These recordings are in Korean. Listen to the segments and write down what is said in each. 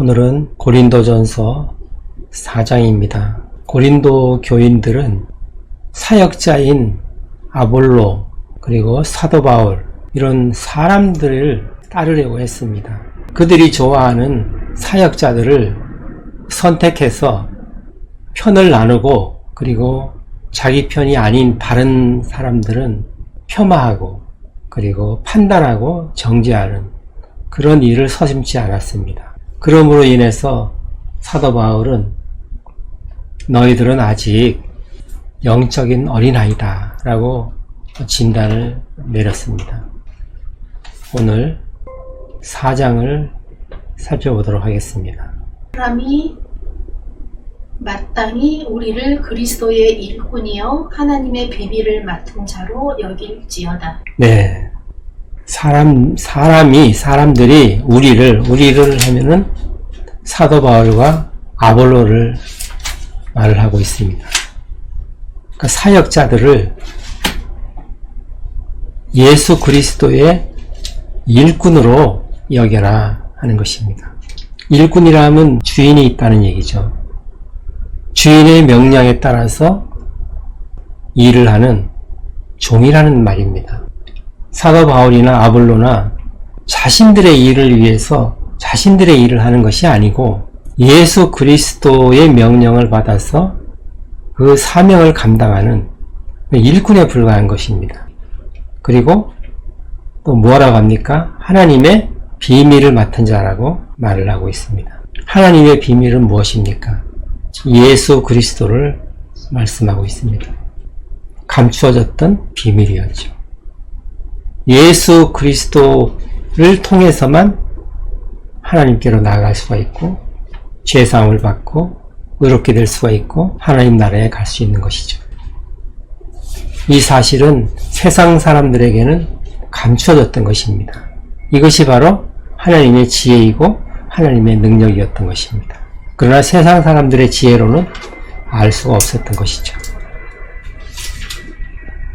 오늘은 고린도전서 4장입니다. 고린도 교인들은 사역자인 아볼로 그리고 사도 바울 이런 사람들을 따르려고 했습니다. 그들이 좋아하는 사역자들을 선택해서 편을 나누고 그리고 자기 편이 아닌 다른 사람들은 폄하하고 그리고 판단하고 정죄하는 그런 일을 서슴지 않았습니다. 그러므로 인해서 사도 바울은 너희들은 아직 영적인 어린아이다 라고 진단을 내렸습니다. 오늘 4장을 살펴보도록 하겠습니다. 사람이 마땅히 우리를 그리스도의 일꾼이요 하나님의 비밀을 맡은 자로 여길지어다. 네, 사람들이 우리를 하면은 사도 바울과 아볼로를 말을 하고 있습니다. 그러니까 사역자들을 예수 그리스도의 일꾼으로 여겨라 하는 것입니다. 일꾼이라면 주인이 있다는 얘기죠. 주인의 명령에 따라서 일을 하는 종이라는 말입니다. 사도 바울이나 아볼로나 자신들의 일을 위해서 자신들의 일을 하는 것이 아니고 예수 그리스도의 명령을 받아서 그 사명을 감당하는 일꾼에 불과한 것입니다. 그리고 또 뭐라고 합니까? 하나님의 비밀을 맡은 자라고 말을 하고 있습니다. 하나님의 비밀은 무엇입니까? 예수 그리스도를 말씀하고 있습니다. 감추어졌던 비밀이었죠. 예수 그리스도를 통해서만 하나님께로 나아갈 수가 있고 죄사함을 받고 의롭게 될 수가 있고 하나님 나라에 갈 수 있는 것이죠. 이 사실은 세상 사람들에게는 감추어졌던 것입니다. 이것이 바로 하나님의 지혜이고 하나님의 능력이었던 것입니다. 그러나 세상 사람들의 지혜로는 알 수가 없었던 것이죠.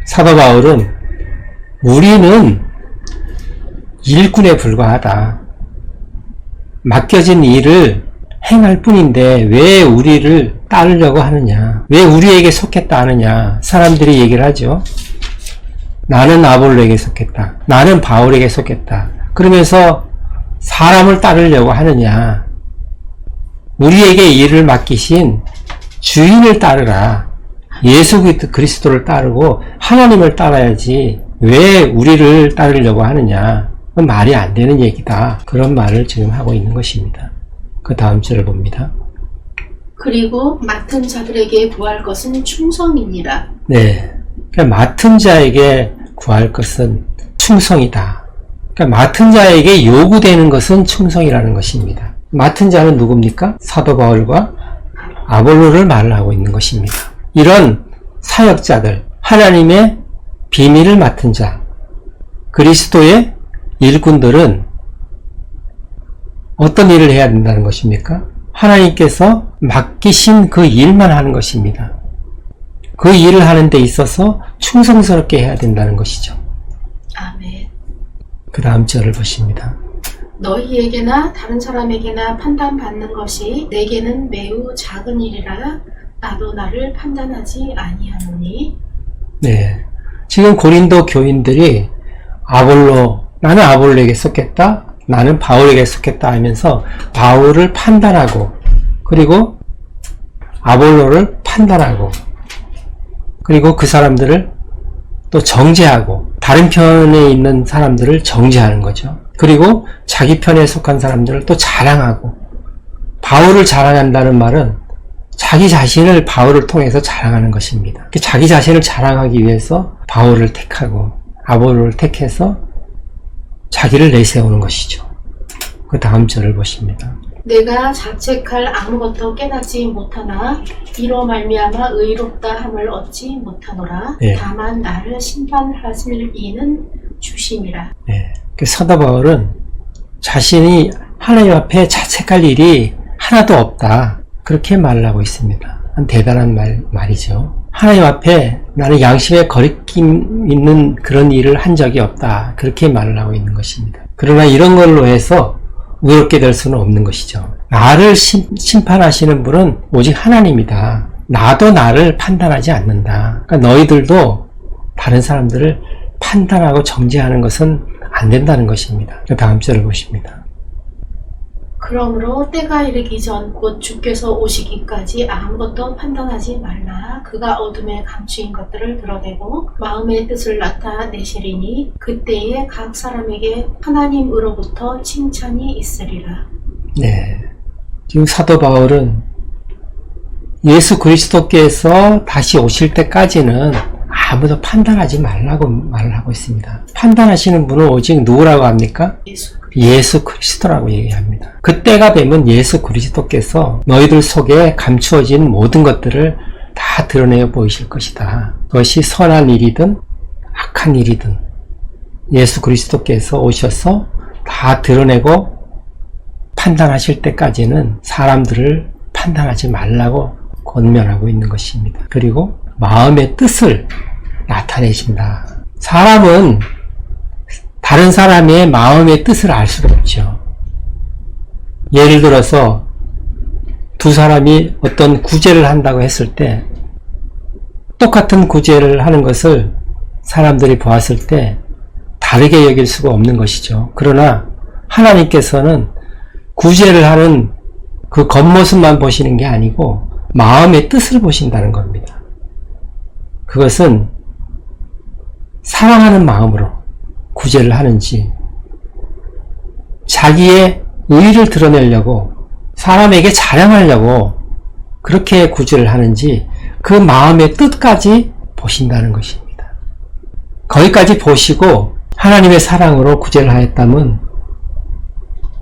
사도 바울은 우리는 일꾼에 불과하다. 맡겨진 일을 행할 뿐인데 왜 우리를 따르려고 하느냐? 왜 우리에게 속했다 하느냐? 사람들이 얘기를 하죠. 나는 아볼로에게 속했다. 나는 바울에게 속했다. 그러면서 사람을 따르려고 하느냐? 우리에게 일을 맡기신 주인을 따르라. 예수 그리스도를 따르고 하나님을 따라야지 왜 우리를 따르려고 하느냐? 그건 말이 안 되는 얘기다. 그런 말을 지금 하고 있는 것입니다. 그 다음 절을 봅니다. 그리고 맡은 자들에게 구할 것은 충성이니라. 네, 그러니까 맡은 자에게 구할 것은 충성이다. 그러니까 맡은 자에게 요구되는 것은 충성이라는 것입니다. 맡은 자는 누굽니까? 사도 바울과 아볼로를 말을 하고 있는 것입니다. 이런 사역자들, 하나님의 비밀을 맡은 자, 그리스도의 일꾼들은 어떤 일을 해야 된다는 것입니까? 하나님께서 맡기신 그 일만 하는 것입니다. 그 일을 하는 데 있어서 충성스럽게 해야 된다는 것이죠. 아멘. 그 다음 절을 보십니다. 너희에게나 다른 사람에게나 판단받는 것이 내게는 매우 작은 일이라 나도 나를 판단하지 아니하노니. 네, 지금 고린도 교인들이 나는 아볼로에게 속했다, 나는 바울에게 속했다 하면서 바울을 판단하고 그리고 아볼로를 판단하고 그리고 그 사람들을 또 정죄하고 다른 편에 있는 사람들을 정죄하는 거죠. 그리고 자기 편에 속한 사람들을 또 자랑하고, 바울을 자랑한다는 말은 자기 자신을 바울을 통해서 자랑하는 것입니다. 자기 자신을 자랑하기 위해서 바울을 택하고 아볼로를 택해서 자기를 내세우는 것이죠. 그 다음 절을 보십니다. 내가 자책할 아무것도 깨닫지 못하나 이로 말미암아 의롭다 함을 얻지 못하노라. 네. 다만 나를 심판하실 이는 주심이라. 네. 사도 바울은 자신이 하나님 앞에 자책할 일이 하나도 없다. 그렇게 말을 하고 있습니다. 대단한 말이죠. 하나님 앞에 나는 양심에 거리낌 있는 그런 일을 한 적이 없다. 그렇게 말을 하고 있는 것입니다. 그러나 이런 걸로 해서 의롭게 될 수는 없는 것이죠. 나를 심판하시는 분은 오직 하나님이다. 나도 나를 판단하지 않는다. 그러니까 너희들도 다른 사람들을 판단하고 정죄하는 것은 안 된다는 것입니다. 다음 절을 보십니다. 그러므로 때가 이르기 전 곧 주께서 오시기까지 아무것도 판단하지 말라. 그가 어둠에 감추인 것들을 드러내고 마음의 뜻을 나타내시리니 그때에 각 사람에게 하나님으로부터 칭찬이 있으리라. 네. 지금 사도 바울은 예수 그리스도께서 다시 오실 때까지는 아무도 판단하지 말라고 말을 하고 있습니다. 판단하시는 분은 오직 누구라고 합니까? 예수 그리스도라고 얘기합니다. 그때가 되면 예수 그리스도께서 너희들 속에 감추어진 모든 것들을 다 드러내어 보이실 것이다. 그것이 선한 일이든 악한 일이든 예수 그리스도께서 오셔서 다 드러내고 판단하실 때까지는 사람들을 판단하지 말라고 권면하고 있는 것입니다. 그리고 마음의 뜻을 나타내신다. 사람은 다른 사람의 마음의 뜻을 알 수가 없죠. 예를 들어서 두 사람이 어떤 구제를 한다고 했을 때 똑같은 구제를 하는 것을 사람들이 보았을 때 다르게 여길 수가 없는 것이죠. 그러나 하나님께서는 구제를 하는 그 겉모습만 보시는 게 아니고 마음의 뜻을 보신다는 겁니다. 그것은 사랑하는 마음으로 구제를 하는지 자기의 의의를 드러내려고 사람에게 자랑하려고 그렇게 구제를 하는지 그 마음의 뜻까지 보신다는 것입니다. 거기까지 보시고 하나님의 사랑으로 구제를 하였다면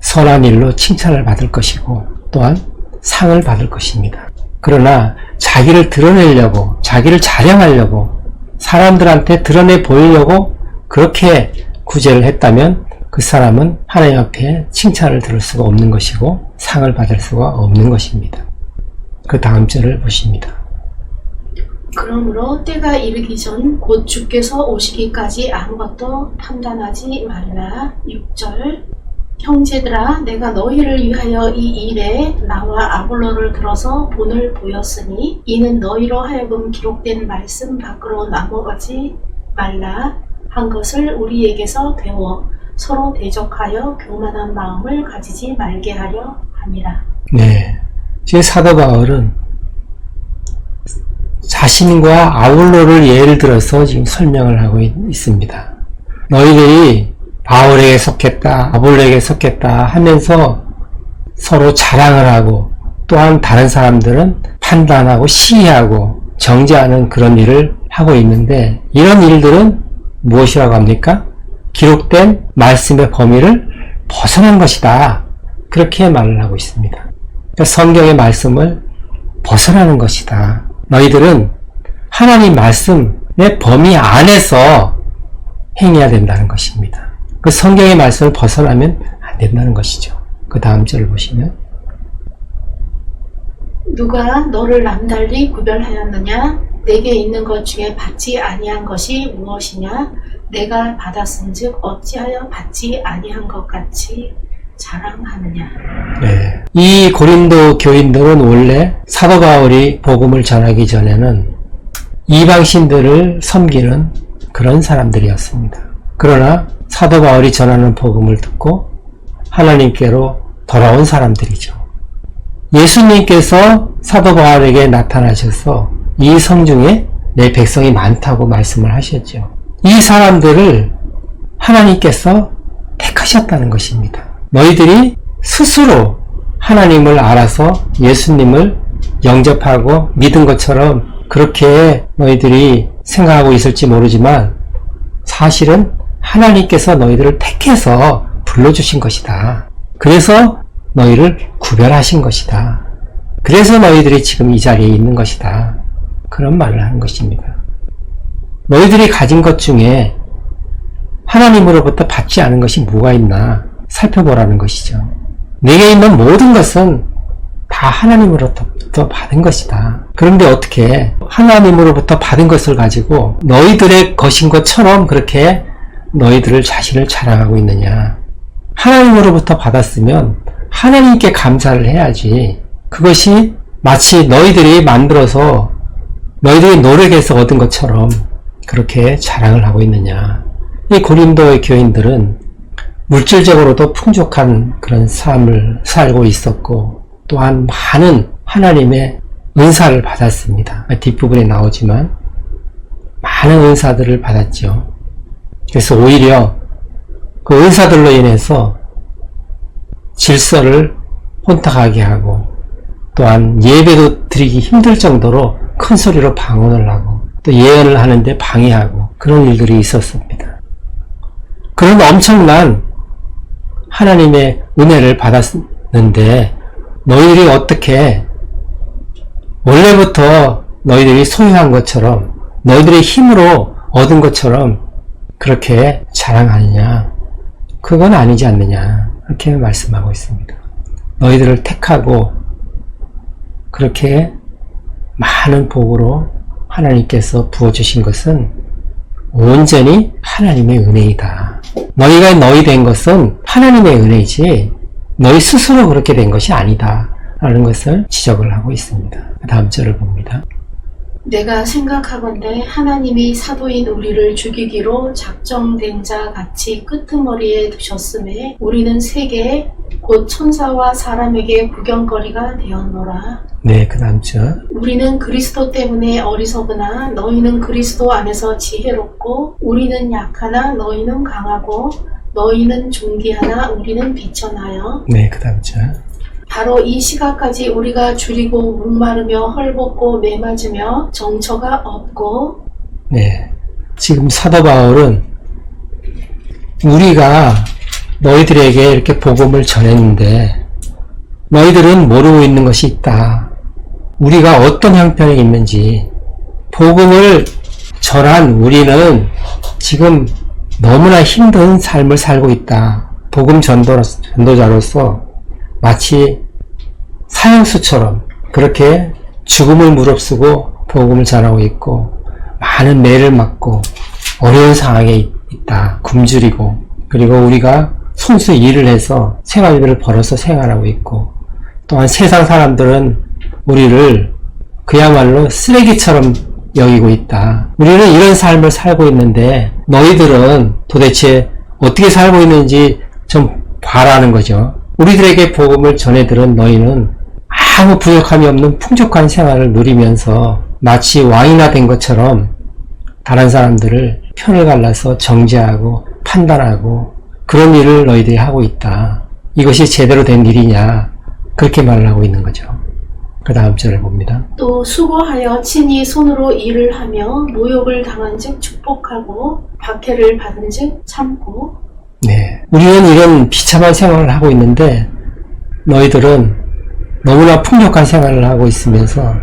선한 일로 칭찬을 받을 것이고 또한 상을 받을 것입니다. 그러나 자기를 드러내려고 자기를 자랑하려고 사람들한테 드러내 보이려고 그렇게 구제를 했다면 그 사람은 하나님 앞에 칭찬을 들을 수가 없는 것이고 상을 받을 수가 없는 것입니다. 그 다음 절을 보십니다. 그러므로 때가 이르기 전 곧 주께서 오시기까지 아무것도 판단하지 말라. 6절 형제들아 내가 너희를 위하여 이 일에 나와 아볼로를 들어서 본을 보였으니 이는 너희로 하여금 기록된 말씀 밖으로 나머지 말라 한 것을 우리에게서 배워 서로 대적하여 교만한 마음을 가지지 말게 하려 함이라. 네, 지금 사도 바울은 자신과 아볼로를 예를 들어서 지금 설명을 하고 있습니다. 너희들이 바울에게 속했다, 아볼로에게 속했다 하면서 서로 자랑을 하고 또한 다른 사람들은 판단하고 시기하고 정죄하는 그런 일을 하고 있는데 이런 일들은 무엇이라고 합니까? 기록된 말씀의 범위를 벗어난 것이다. 그렇게 말을 하고 있습니다. 그러니까 성경의 말씀을 벗어나는 것이다. 너희들은 하나님 말씀의 범위 안에서 행해야 된다는 것입니다. 그 성경의 말씀을 벗어나면 안 된다는 것이죠. 그 다음 절을 보시면 누가 너를 남달리 구별하였느냐? 내게 있는 것 중에 받지 아니한 것이 무엇이냐? 내가 받았은즉 어찌하여 받지 아니한 것 같이 자랑하느냐? 네. 이 고린도 교인들은 원래 사도 바울이 복음을 전하기 전에는 이방신들을 섬기는 그런 사람들이었습니다. 그러나 사도 바울이 전하는 복음을 듣고 하나님께로 돌아온 사람들이죠. 예수님께서 사도 바울에게 나타나셔서 이 성중에 내 백성이 많다고 말씀을 하셨죠. 이 사람들을 하나님께서 택하셨다는 것입니다. 너희들이 스스로 하나님을 알아서 예수님을 영접하고 믿은 것처럼 그렇게 너희들이 생각하고 있을지 모르지만 사실은 하나님께서 너희들을 택해서 불러주신 것이다. 그래서 너희를 구별하신 것이다. 그래서 너희들이 지금 이 자리에 있는 것이다. 그런 말을 하는 것입니다. 너희들이 가진 것 중에 하나님으로부터 받지 않은 것이 뭐가 있나 살펴보라는 것이죠. 내게 있는 모든 것은 다 하나님으로부터 받은 것이다. 그런데 어떻게 하나님으로부터 받은 것을 가지고 너희들의 것인 것처럼 그렇게 너희들을 자신을 자랑하고 있느냐. 하나님으로부터 받았으면 하나님께 감사를 해야지. 그것이 마치 너희들이 만들어서 너희들이 노력해서 얻은 것처럼 그렇게 자랑을 하고 있느냐. 이 고린도의 교인들은 물질적으로도 풍족한 그런 삶을 살고 있었고 또한 많은 하나님의 은사를 받았습니다. 뒷부분에 나오지만 많은 은사들을 받았죠. 그래서 오히려 그 은사들로 인해서 질서를 혼탁하게 하고 또한 예배도 드리기 힘들 정도로 큰 소리로 방언을 하고 또 예언을 하는데 방해하고 그런 일들이 있었습니다. 그런 엄청난 하나님의 은혜를 받았는데 너희들이 어떻게 원래부터 너희들이 소유한 것처럼 너희들의 힘으로 얻은 것처럼 그렇게 자랑하느냐? 그건 아니지 않느냐? 이렇게 말씀하고 있습니다. 너희들을 택하고 그렇게 많은 복으로 하나님께서 부어주신 것은 온전히 하나님의 은혜이다. 너희가 너희 된 것은 하나님의 은혜이지 너희 스스로 그렇게 된 것이 아니다. 라는 것을 지적을 하고 있습니다. 다음 절을 봅니다. 내가 생각하건대 하나님이 사도인 우리를 죽이기로 작정된 자 같이 끄트머리에 두셨음에 우리는 세계 곧 천사와 사람에게 구경거리가 되었노라. 네, 그 다음 절. 우리는 그리스도 때문에 어리석으나 너희는 그리스도 안에서 지혜롭고 우리는 약하나 너희는 강하고 너희는 존귀하나 우리는 비천하여. 네, 그 다음 절. 바로 이 시각까지 우리가 줄이고 목마르며 헐벗고 메맞으며 정처가 없고. 네, 지금 사도 바울은 우리가 너희들에게 이렇게 복음을 전했는데 너희들은 모르고 있는 것이 있다. 우리가 어떤 형편에 있는지 복음을 전한 우리는 지금 너무나 힘든 삶을 살고 있다. 복음 전도자로서 마치 사형수처럼 그렇게 죽음을 무릅쓰고 복음을 전하고 있고 많은 매를 맞고 어려운 상황에 있다. 굶주리고 그리고 우리가 손수 일을 해서 생활비를 벌어서 생활하고 있고 또한 세상 사람들은 우리를 그야말로 쓰레기처럼 여기고 있다. 우리는 이런 삶을 살고 있는데 너희들은 도대체 어떻게 살고 있는지 좀 봐라는 거죠. 우리들에게 복음을 전해들은 너희는 아무 부족함이 없는 풍족한 생활을 누리면서 마치 왕이나 된 것처럼 다른 사람들을 편을 갈라서 정죄하고 판단하고 그런 일을 너희들이 하고 있다. 이것이 제대로 된 일이냐? 그렇게 말을 하고 있는 거죠. 그 다음 절을 봅니다. 또 수고하여 친히 손으로 일을 하며 모욕을 당한 즉 축복하고 박해를 받은 즉 참고. 네, 우리는 이런 비참한 생활을 하고 있는데 너희들은 너무나 풍족한 생활을 하고 있으면서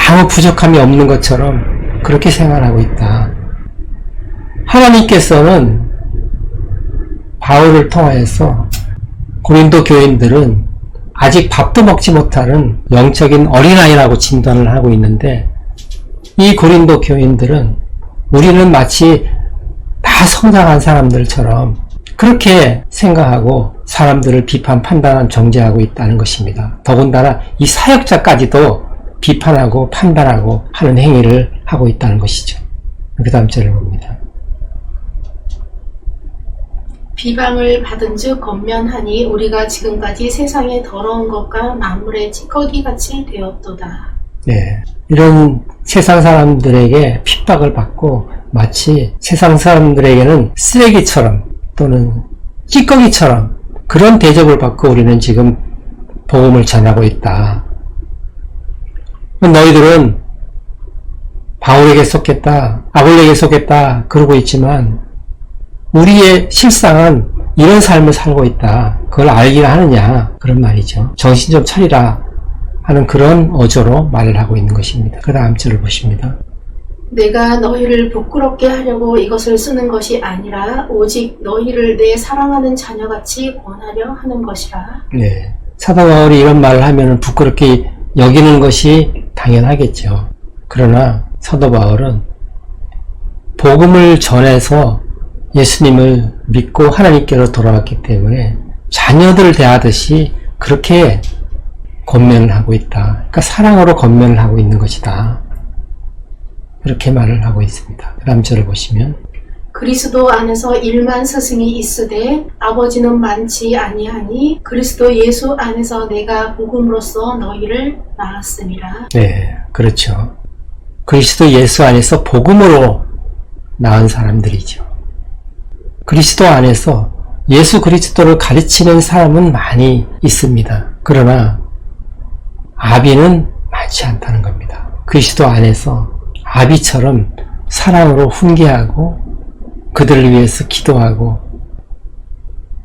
아무 부족함이 없는 것처럼 그렇게 생활하고 있다. 하나님께서는 바울을 통하여서 고린도 교인들은 아직 밥도 먹지 못하는 영적인 어린아이라고 진단을 하고 있는데 이 고린도 교인들은 우리는 마치 다 성장한 사람들처럼 그렇게 생각하고 사람들을 비판, 판단하고 정죄하고 있다는 것입니다. 더군다나 이 사역자까지도 비판하고 판단하고 하는 행위를 하고 있다는 것이죠. 그 다음 절을 봅니다. 비방을 받은 즉 건면하니 우리가 지금까지 세상의 더러운 것과 만물의 찌꺼기같이 되었도다. 네, 이런 세상 사람들에게 핍박을 받고 마치 세상 사람들에게는 쓰레기처럼 또는 찌꺼기처럼 그런 대접을 받고 우리는 지금 복음을 전하고 있다. 너희들은 바울에게 속했다, 아볼레에게 속했다 그러고 있지만 우리의 실상은 이런 삶을 살고 있다. 그걸 알기나 하느냐 그런 말이죠. 정신 좀 차리라 하는 그런 어조로 말을 하고 있는 것입니다. 그 다음 절을 보십니다. 내가 너희를 부끄럽게 하려고 이것을 쓰는 것이 아니라 오직 너희를 내 사랑하는 자녀같이 권하려 하는 것이라. 네, 사도 바울이 이런 말을 하면 부끄럽게 여기는 것이 당연하겠죠. 그러나 사도 바울은 복음을 전해서 예수님을 믿고 하나님께로 돌아왔기 때문에 자녀들을 대하듯이 그렇게 권면을 하고 있다. 그러니까 사랑으로 권면을 하고 있는 것이다. 그렇게 말을 하고 있습니다. 그 다음 절을 보시면 그리스도 안에서 1만 스승이 있으되 아버지는 많지 아니하니 그리스도 예수 안에서 내가 복음으로써 너희를 낳았음이라. 네, 그렇죠. 그리스도 예수 안에서 복음으로 낳은 사람들이죠. 그리스도 안에서 예수 그리스도를 가르치는 사람은 많이 있습니다. 그러나 아비는 많지 않다는 겁니다. 그리스도 안에서 아비처럼 사랑으로 훈계하고 그들을 위해서 기도하고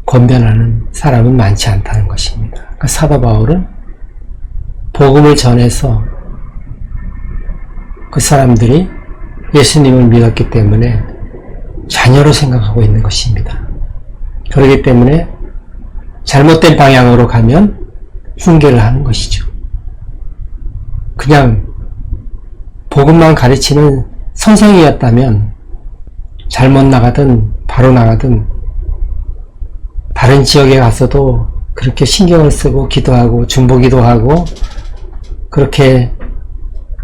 권면하는 사람은 많지 않다는 것입니다. 그러니까 사도 바울은 복음을 전해서 그 사람들이 예수님을 믿었기 때문에 자녀로 생각하고 있는 것입니다. 그렇기 때문에 잘못된 방향으로 가면 훈계를 하는 것이죠. 그냥 복음만 가르치는 선생이었다면 잘못 나가든 바로 나가든 다른 지역에 가서도 그렇게 신경을 쓰고 기도하고 중보기도 하고 그렇게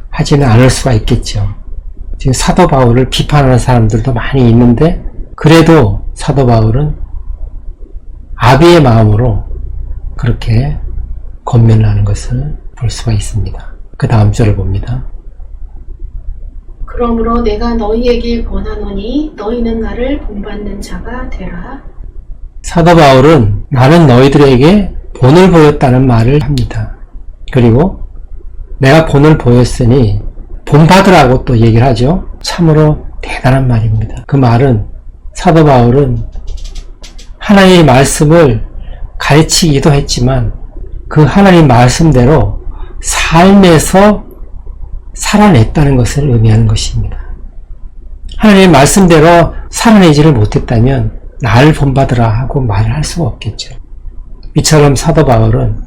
하지는 않을 수가 있겠죠. 지금 사도 바울을 비판하는 사람들도 많이 있는데 그래도 사도 바울은 아비의 마음으로 그렇게 권면하는 것을 볼 수가 있습니다. 그 다음 절을 봅니다. 그러므로 내가 너희에게 권하노니 너희는 나를 본받는 자가 되라. 사도 바울은 나는 너희들에게 본을 보였다는 말을 합니다. 그리고 내가 본을 보였으니 본받으라고 또 얘기를 하죠. 참으로 대단한 말입니다. 그 말은 사도 바울은 하나님의 말씀을 가르치기도 했지만 그 하나님 말씀대로 삶에서 살아냈다는 것을 의미하는 것입니다. 하나님의 말씀대로 살아내지를 못했다면 나를 본받으라 하고 말을 할 수가 없겠죠. 이처럼 사도 바울은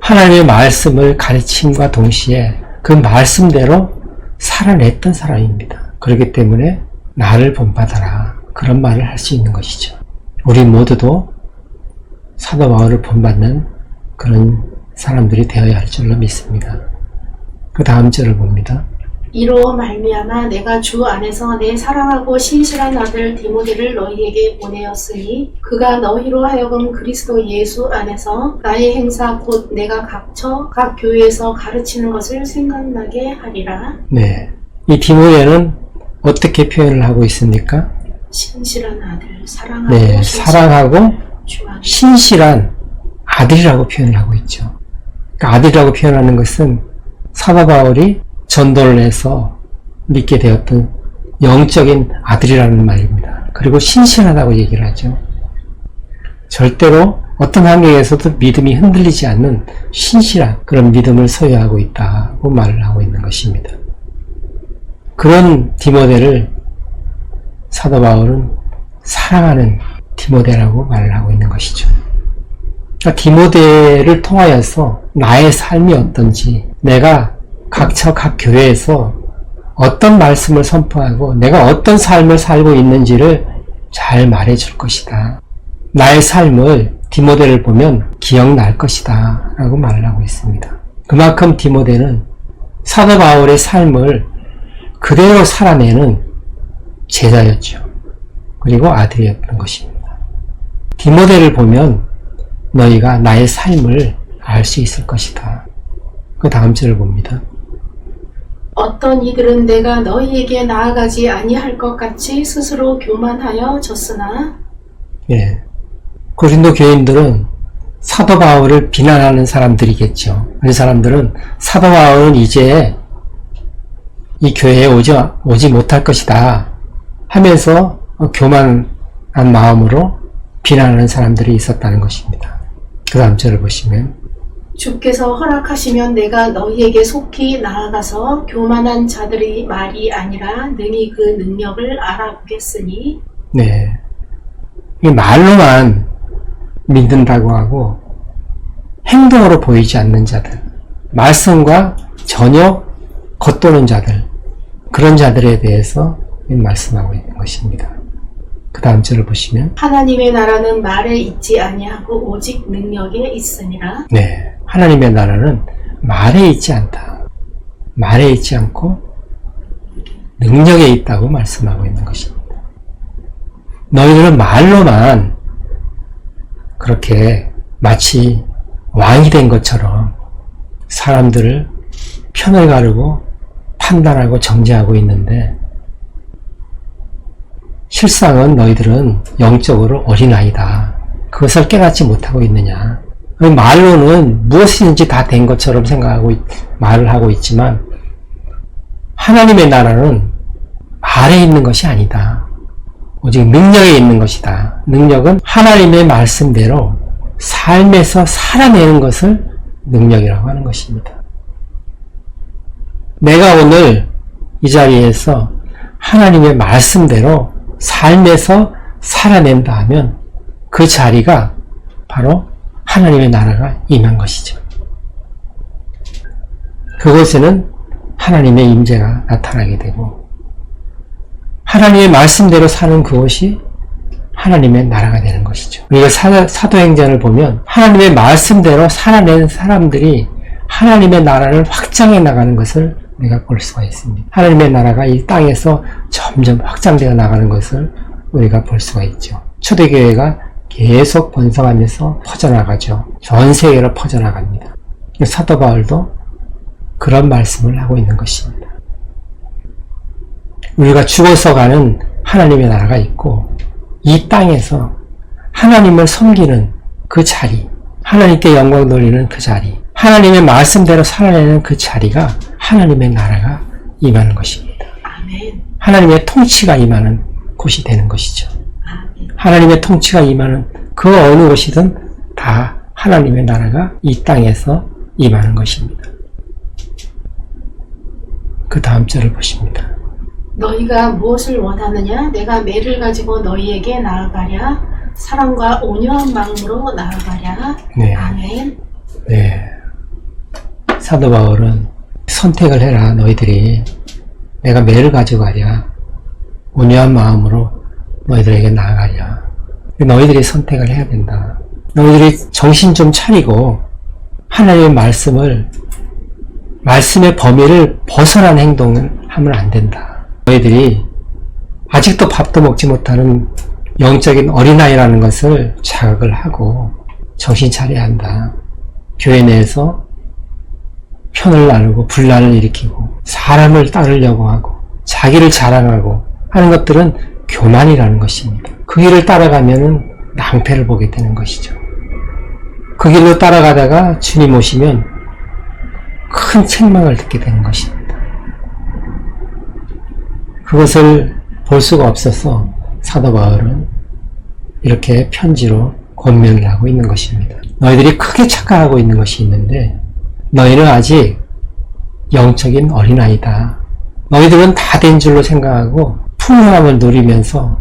하나님의 말씀을 가르침과 동시에 그 말씀대로 살아냈던 사람입니다. 그렇기 때문에 나를 본받아라 그런 말을 할 수 있는 것이죠. 우리 모두도 사도 바울을 본받는 그런 사람들이 되어야 할 줄로 믿습니다. 그 다음 절을 봅니다. 이로 말미암아 내가 주 안에서 내 사랑하고 신실한 아들 디모데를 너희에게 보내었으니 그가 너희로 하여금 그리스도 예수 안에서 나의 행사 곧 내가 각처 각 교회에서 가르치는 것을 생각나게 하리라. 네, 이 디모데는 어떻게 표현을 하고 있습니까? 신실한 아들, 사랑하고 네, 사랑하고 주 안에. 신실한 아들이라고 표현을 하고 있죠. 그러니까 아들이라고 표현하는 것은 사도 바울이 전도를 해서 믿게 되었던 영적인 아들이라는 말입니다. 그리고 신실하다고 얘기를 하죠. 절대로 어떤 환경에서도 믿음이 흔들리지 않는 신실한 그런 믿음을 소유하고 있다고 말을 하고 있는 것입니다. 그런 디모데를 사도 바울은 사랑하는 디모데라고 말을 하고 있는 것이죠. 그러니까 디모데를 통하여서 나의 삶이 어떤지, 내가 각처 각 교회에서 어떤 말씀을 선포하고 내가 어떤 삶을 살고 있는지를 잘 말해줄 것이다. 나의 삶을 디모데를 보면 기억날 것이다 라고 말을 하고 있습니다. 그만큼 디모데는 사도 바울의 삶을 그대로 살아내는 제자였죠. 그리고 아들이었던 것입니다. 디모데를 보면 너희가 나의 삶을 알 수 있을 것이다. 그 다음 절을 봅니다. 어떤 이들은 내가 너희에게 나아가지 아니할 것 같이 스스로 교만하여 졌으나 예. 고린도 교인들은 사도 바울을 비난하는 사람들이겠죠. 그 사람들은 사도 바울은 이제 이 교회에 오지 못할 것이다 하면서 교만한 마음으로 비난하는 사람들이 있었다는 것입니다. 그 다음 절을 보시면 주께서 허락하시면 내가 너희에게 속히 나아가서 교만한 자들의 말이 아니라 능히 그 능력을 알아보겠으니. 네, 이 말로만 믿는다고 하고 행동으로 보이지 않는 자들, 말씀과 전혀 겉도는 자들, 그런 자들에 대해서 말씀하고 있는 것입니다. 그 다음 절을 보시면 하나님의 나라는 말에 있지 아니하고 오직 능력에 있으니라. 네, 하나님의 나라는 말에 있지 않다. 말에 있지 않고 능력에 있다고 말씀하고 있는 것입니다. 너희들은 말로만 그렇게 마치 왕이 된 것처럼 사람들을 편을 가르고 판단하고 정죄하고 있는데 실상은 너희들은 영적으로 어린아이다. 그것을 깨닫지 못하고 있느냐. 말로는 무엇이든지 다 된 것처럼 생각하고 말을 하고 있지만 하나님의 나라는 말에 있는 것이 아니다. 오직 능력에 있는 것이다. 능력은 하나님의 말씀대로 삶에서 살아내는 것을 능력이라고 하는 것입니다. 내가 오늘 이 자리에서 하나님의 말씀대로 삶에서 살아낸다 하면 그 자리가 바로 하나님의 나라가 임한 것이죠. 그곳에는 하나님의 임재가 나타나게 되고 하나님의 말씀대로 사는 그것이 하나님의 나라가 되는 것이죠. 우리가 사도행전을 보면 하나님의 말씀대로 살아낸 사람들이 하나님의 나라를 확장해 나가는 것을 우리가 볼 수가 있습니다. 하나님의 나라가 이 땅에서 점점 확장되어 나가는 것을 우리가 볼 수가 있죠. 초대교회가 계속 번성하면서 퍼져나가죠. 전 세계로 퍼져나갑니다. 사도 바울도 그런 말씀을 하고 있는 것입니다. 우리가 죽어서 가는 하나님의 나라가 있고 이 땅에서 하나님을 섬기는 그 자리, 하나님께 영광 돌리는 그 자리, 하나님의 말씀대로 살아내는 그 자리가 하나님의 나라가 임하는 것입니다. 아멘. 하나님의 통치가 임하는 곳이 되는 것이죠. 아멘. 하나님의 통치가 임하는 그 어느 곳이든 다 하나님의 나라가 이 땅에서 임하는 것입니다. 그 다음 절을 보십니다. 너희가 무엇을 원하느냐? 내가 매를 가지고 너희에게 나아가랴. 사랑과 온유한 마음으로 나아가랴. 네. 아멘. 네. 사도 바울은 선택을 해라. 너희들이 내가 매를 가져가랴. 온유한 마음으로 너희들에게 나아가랴. 너희들이 선택을 해야 된다. 너희들이 정신 좀 차리고 하나님의 말씀의 범위를 벗어난 행동을 하면 안 된다. 너희들이 아직도 밥도 먹지 못하는 영적인 어린아이라는 것을 자각을 하고 정신 차려야 한다. 교회 내에서 편을 나누고 분란을 일으키고 사람을 따르려고 하고 자기를 자랑하고 하는 것들은 교만이라는 것입니다. 그 길을 따라가면 낭패를 보게 되는 것이죠. 그 길로 따라가다가 주님 오시면 큰 책망을 듣게 되는 것입니다. 그것을 볼 수가 없어서 사도 바울은 이렇게 편지로 권면을 하고 있는 것입니다. 너희들이 크게 착각하고 있는 것이 있는데 너희는 아직 영적인 어린아이다. 너희들은 다 된 줄로 생각하고 풍요함을 누리면서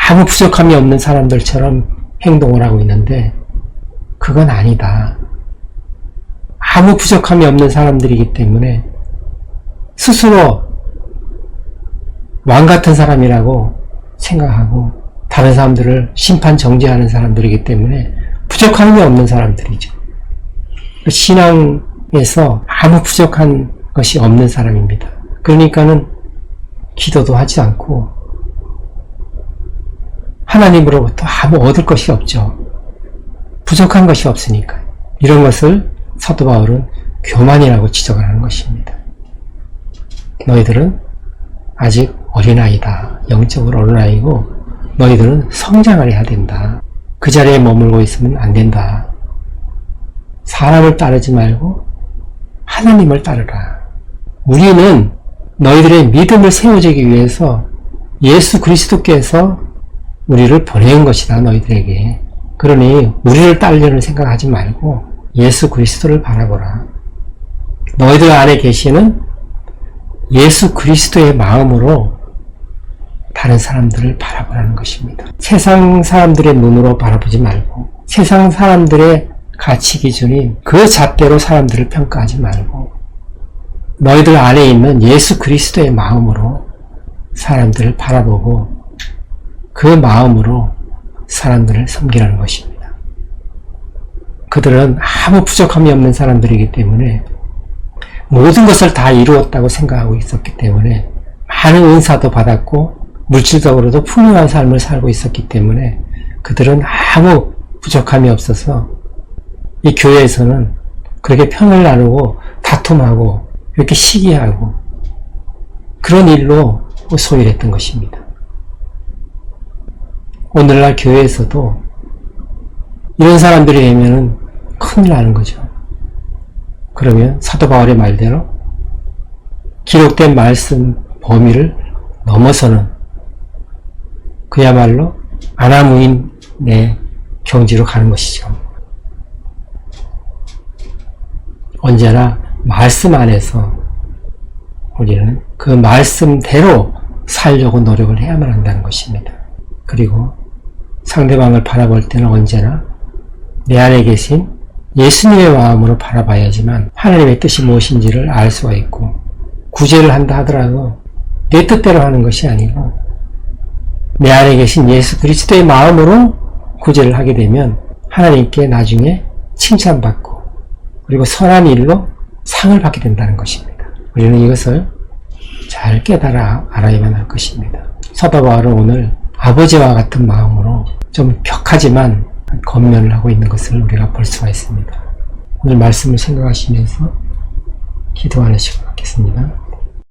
아무 부족함이 없는 사람들처럼 행동을 하고 있는데 그건 아니다. 아무 부족함이 없는 사람들이기 때문에 스스로 왕 같은 사람이라고 생각하고 다른 사람들을 심판 정죄하는 사람들이기 때문에 부족함이 없는 사람들이죠. 신앙에서 아무 부족한 것이 없는 사람입니다. 그러니까는 기도도 하지 않고 하나님으로부터 아무 얻을 것이 없죠. 부족한 것이 없으니까. 이런 것을 사도 바울은 교만이라고 지적을 하는 것입니다. 너희들은 아직 어린아이다. 영적으로 어린아이고 너희들은 성장을 해야 된다. 그 자리에 머물고 있으면 안 된다. 사람을 따르지 말고 하나님을 따르라. 우리는 너희들의 믿음을 세워주기 위해서 예수 그리스도께서 우리를 보낸 것이다. 너희들에게. 그러니 우리를 따르려는 생각하지 말고 예수 그리스도를 바라보라. 너희들 안에 계시는 예수 그리스도의 마음으로 다른 사람들을 바라보라는 것입니다. 세상 사람들의 눈으로 바라보지 말고 세상 사람들의 가치 기준인 그 잣대로 사람들을 평가하지 말고 너희들 안에 있는 예수 그리스도의 마음으로 사람들을 바라보고 그 마음으로 사람들을 섬기라는 것입니다. 그들은 아무 부족함이 없는 사람들이기 때문에 모든 것을 다 이루었다고 생각하고 있었기 때문에 많은 은사도 받았고 물질적으로도 풍요한 삶을 살고 있었기 때문에 그들은 아무 부족함이 없어서 이 교회에서는 그렇게 편을 나누고 다툼하고 이렇게 시기하고 그런 일로 소일했던 것입니다. 오늘날 교회에서도 이런 사람들이 되면은 큰일 나는 거죠. 그러면 사도 바울의 말대로 기록된 말씀 범위를 넘어서는 그야말로 아나무인의 경지로 가는 것이죠. 언제나 말씀 안에서 우리는 그 말씀대로 살려고 노력을 해야만 한다는 것입니다. 그리고 상대방을 바라볼 때는 언제나 내 안에 계신 예수님의 마음으로 바라봐야지만 하나님의 뜻이 무엇인지를 알 수가 있고 구제를 한다 하더라도 내 뜻대로 하는 것이 아니고 내 안에 계신 예수 그리스도의 마음으로 구제를 하게 되면 하나님께 나중에 칭찬받고 그리고 선한 일로 상을 받게 된다는 것입니다. 우리는 이것을 잘 깨달아 알아야만 할 것입니다. 사도 바울은 오늘 아버지와 같은 마음으로 좀 격하지만 권면을 하고 있는 것을 우리가 볼 수가 있습니다. 오늘 말씀을 생각하시면서 기도하는 시간 갖겠습니다.